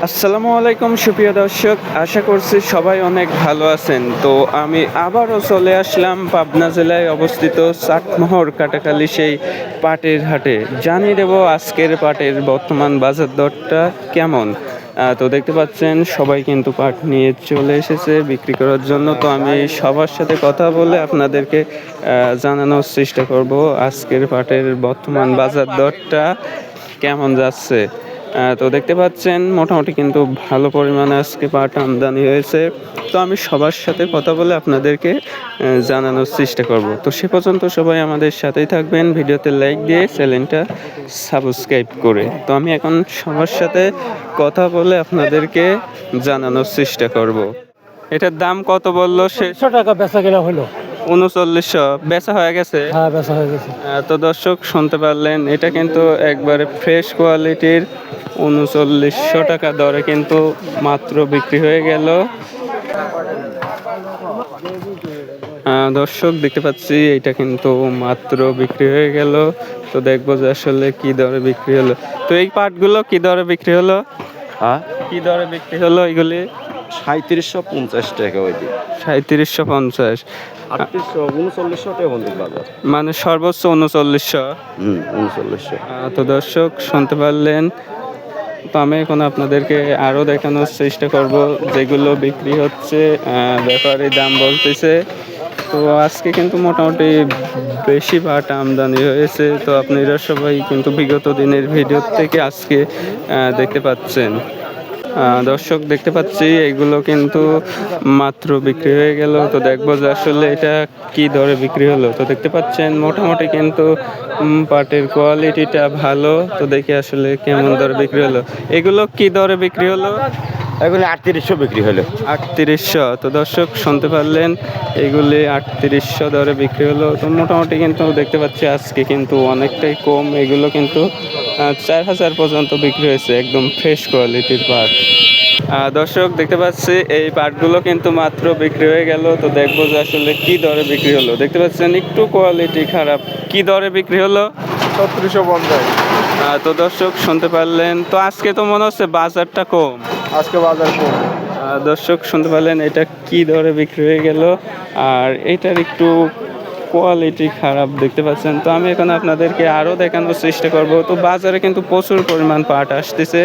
আসসালামু আলাইকুম সুপ্রিয় দর্শক, আশা করছি সবাই অনেক ভালো আছেন। তো আমি আবারও চলে আসলাম পাবনা জেলায় অবস্থিত চাটমোহর কাটাখালী সেই পাটের হাটে। জানিয়ে দেব আজকের পাটের বর্তমান বাজার দরটা কেমন। তো দেখতে পাচ্ছেন সবাই কিন্তু পাট নিয়ে চলে এসেছে বিক্রি করার জন্য। তো আমি সবার সাথে কথা বলে আপনাদেরকে জানানোর চেষ্টা করব আজকের পাটের বর্তমান বাজার দরটা কেমন যাচ্ছে। তো দেখতে পাচ্ছেন মোটামুটি কিন্তু ভালো পরিমাণে আজকে পাট আমদানি হয়েছে। তো আমি সবার সাথে কথা বলে আপনাদেরকে জানানোর চেষ্টা করব। তো সে পর্যন্ত সবাই আমাদের সাথেই থাকবেন, ভিডিওতে লাইক দিয়ে চ্যানেলটা সাবস্ক্রাইব করে। তো আমি এখন সবার সাথে কথা বলে আপনাদেরকে জানানোর চেষ্টা করব। এটার দাম কত বললো? 100 টাকা বেচা কেনা হলো। 3900 বেচা হয়ে গেছে। হ্যাঁ, বেচা হয়ে গেছে। তো দর্শক শুনতে পারলেন, এটা কিন্তু একবারে ফ্রেশ কোয়ালিটির 3900 টাকা দরে কিন্তু মাত্র বিক্রি হয়ে গেল। দর্শক দেখতে পাচ্ছি এটা কিন্তু মাত্র বিক্রি হয়ে গেল। তো দেখবো যে আসলে কি দরে বিক্রি হলো। তো এই পাটগুলো কি দরে বিক্রি হলো? হ্যাঁ, কি দরে বিক্রি হলো এগুলি? 3750 টাকা ওই দিন, 3750। 3900 টাকা বন্ধু বাজার। মানে সর্বোচ্চ 3900। 3900। তো দর্শক শুনতে পারলেন। তো আমি এখন আপনাদেরকে আরও দেখানোর চেষ্টা করব যেগুলো বিক্রি হচ্ছে, ব্যাপারী দাম বলতেছে। তো আজকে কিন্তু মোটামুটি বেশি পাট আমদানি হয়েছে। তো আপনারা সবাই কিন্তু বিগত দিনের ভিডিও থেকে আজকে দেখতে পাচ্ছেন। দর্শক দেখতে পাচ্ছি এগুলো কিন্তু মাত্র বিক্রি হয়ে গেল। তো দেখবো যে আসলে এটা কি দরে বিক্রি হলো। তো দেখতে পাচ্ছেন মোটামুটি কিন্তু পাটের কোয়ালিটিটা ভালো। তো দেখি আসলে কেমন দরে বিক্রি হলো। এগুলো কি দরে বিক্রি হলো? এগুলো 3800 বিক্রি হলো। 3800। তো দর্শক শুনতে পারলেন, এগুলি 3800 দরে বিক্রি হলো। তো মোটামুটি কিন্তু দেখতে পাচ্ছি আজকে কিন্তু অনেকটাই কম। এগুলো কিন্তু 4000 পর্যন্ত বিক্রি হয়েছে, একদম ফ্রেশ কোয়ালিটির পাট। দর্শক দেখতে পাচ্ছি এই পাটগুলো কিন্তু মাত্র বিক্রি হয়ে গেল। তো দেখবো যে আসলে কি দরে বিক্রি হলো। দেখতে পাচ্ছেন একটু কোয়ালিটি খারাপ। কি দরে বিক্রি হলো? 3650। তো দর্শক শুনতে পারলেন, তো আজকে তো মনে হচ্ছে বাজারটা কম। আজকে বাজার কম। দর্শক শুনতে পারলেন এটা কি দরে বিক্রি হয়ে গেল। আর এটার একটু কোয়ালিটি খারাপ দেখতে পাচ্ছেন। তো আমি এখন আপনাদেরকে আরও দেখানোর চেষ্টা করব। তো বাজারে কিন্তু প্রচুর পরিমাণ পাট আসতেছে,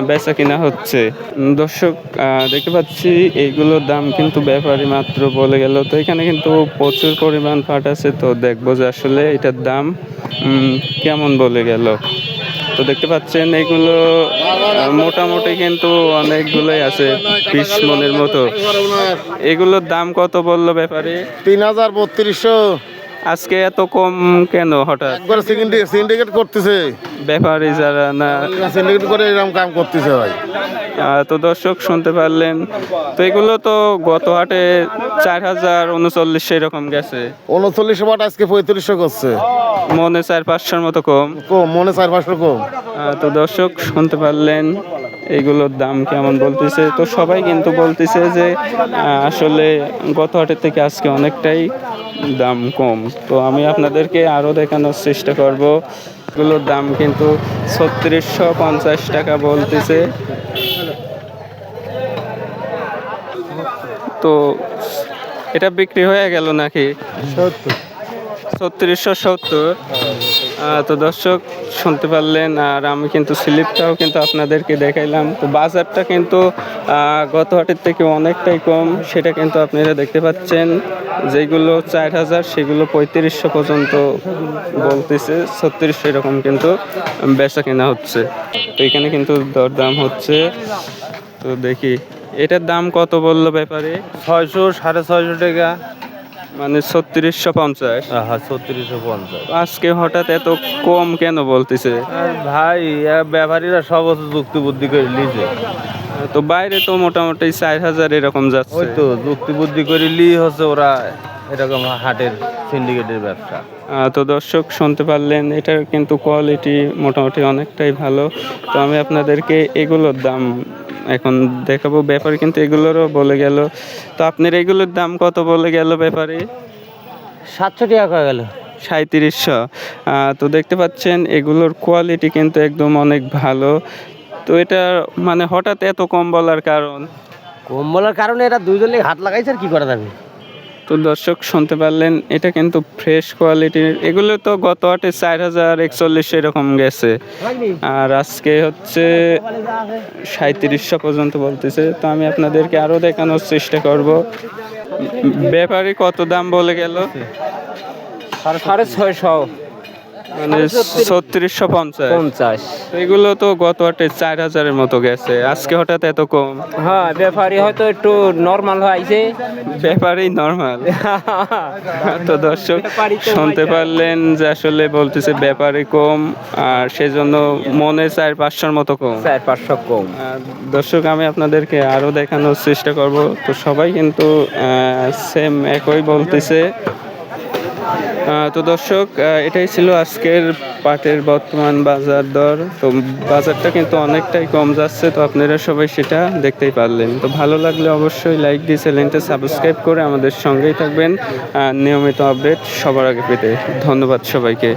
বেচা কিনা হচ্ছে। দর্শক দেখতে পাচ্ছি এইগুলোর দাম কিন্তু ব্যাপারী মাত্র বলে গেল। তো এখানে কিন্তু প্রচুর পরিমাণ পাট আছে। তো দেখবো যে আসলে এটার দাম কেমন বলে গেল। তো দেখতে পাচ্ছেন এগুলো মোটামুটি কিন্তু অনেকগুলোই আছে, 20 মনের মতো। এগুলোর দাম কত বললো ব্যাপারে? 3200। আজকে এত কম কেন হঠাৎ? একবার সিন্ডিকেট করতেছে, ব্যাপারী যারা না সিন্ডিকেট করে এরকম কাম করতেছে ভাই। তো দর্শক শুনতে পারলেন, তো এগুলো তো গত হাটে 4039 এরকম গেছে। 3900 বাট আজকে 3500 করছে। মনে 4-500 মতো কম। মনে 4-500 কম। তো দর্শক শুনতে পারলেন এইগুলোর দাম কেমন বলতেছে। তো সবাই কিন্তু বলতেছে যে আসলে গত হাটের থেকে আজকে অনেকটাই দাম কম। তো আমি আপনাদেরকে আরও দেখানোর চেষ্টা করব। এগুলোর দাম কিন্তু 3650 টাকা বলতেছে। তো এটা বিক্রি হয়ে গেল নাকি? 3670। তো দর্শক শুনতে পারলেন, আর আমি কিন্তু স্লিপটাও কিন্তু আপনাদেরকে দেখাইলাম। তো বাজারটা কিন্তু গত হাটের থেকে অনেকটাই কম, সেটা কিন্তু আপনারা দেখতে পাচ্ছেন। যেগুলো 4000 সেগুলো 3500 পর্যন্ত বলতেছে, 3600 এরকম কিন্তু বেচা কেনা হচ্ছে। তো এখানে কিন্তু দরদাম হচ্ছে। তো দেখি এটার দাম কত বললো ব্যাপারে? 600 650 টাকা। মানে 3650। হ্যাঁ, 3650। আজকে হঠাৎ এত কম কেন বলতেছে? ভাই ব্যাপারীরা সব যুক্তি বুদ্ধি করে লিছে। তো বাইরে তো মোটামুটি 4000 এরকম যাচ্ছে। ওই তো যুক্তি বুদ্ধি করে হচ্ছে ওরা এরকম হাটের সিন্ডিকেটের ব্যবসা। তো দর্শক শুনতে পারলেন, এটার কিন্তু কোয়ালিটি মোটামুটি অনেকটাই ভালো। তো আমি আপনাদেরকে এগুলোর দাম এখন দেখাবো। ব্যাপারে কিন্তু এগুলোরও বলে গেল। তো আপনার এগুলোর দাম কত বলে গেল ব্যাপারে? 700 টাকা হয়ে গেল। 3700। তো দেখতে পাচ্ছেন এগুলোর কোয়ালিটি কিন্তু একদম অনেক ভালো। তো এটা মানে হঠাৎ এত কম বলার কারণ? কম বলার কারণে এটা দুইজনে হাত লাগাইছে আর কি করা যাবে। তো দর্শক শুনতে পারলেন, এটা কিন্তু ফ্রেশ কোয়ালিটির। এগুলো তো গত হাটে 4041 এরকম গেছে, আর আজকে হচ্ছে 3700 পর্যন্ত বলতেছে। তো আমি আপনাদেরকে আরো দেখানোর চেষ্টা করব। ব্যাপারী কত দাম বলে গেল? 650 মানে 3650। এগুলো তো গত হাটে 4000-এর মতো গেছে, আজকে হঠাৎ এত কম? হ্যাঁ, ব্যাপারী হয়তো একটু নরমাল হয়েছে। ব্যাপারই নরমাল। তো দর্শক শুনতে পারলেন যে আসলে বলতেছে ব্যাপারই কম, আর সেজন্য মনে 400-500 মতো কম। 400-500 কম। আর দর্শক আমি আপনাদেরকে আরো দেখানোর চেষ্টা করব। তো সবাই কিন্তু সেম একই বলতেছে। তো দর্শক এটাই ছিল আজকের পাটের বর্তমান বাজার দর। তো বাজারটা কিন্তু অনেকটাই কম যাচ্ছে, তো আপনারা সবাই সেটা দেখতেই পারলেন। তো ভালো লাগলে অবশ্যই লাইক দিয়ে চ্যানেলটা সাবস্ক্রাইব করে আমাদের সঙ্গেই থাকবেন নিয়মিত আপডেট সবার আগে পেতে। ধন্যবাদ সবাইকে।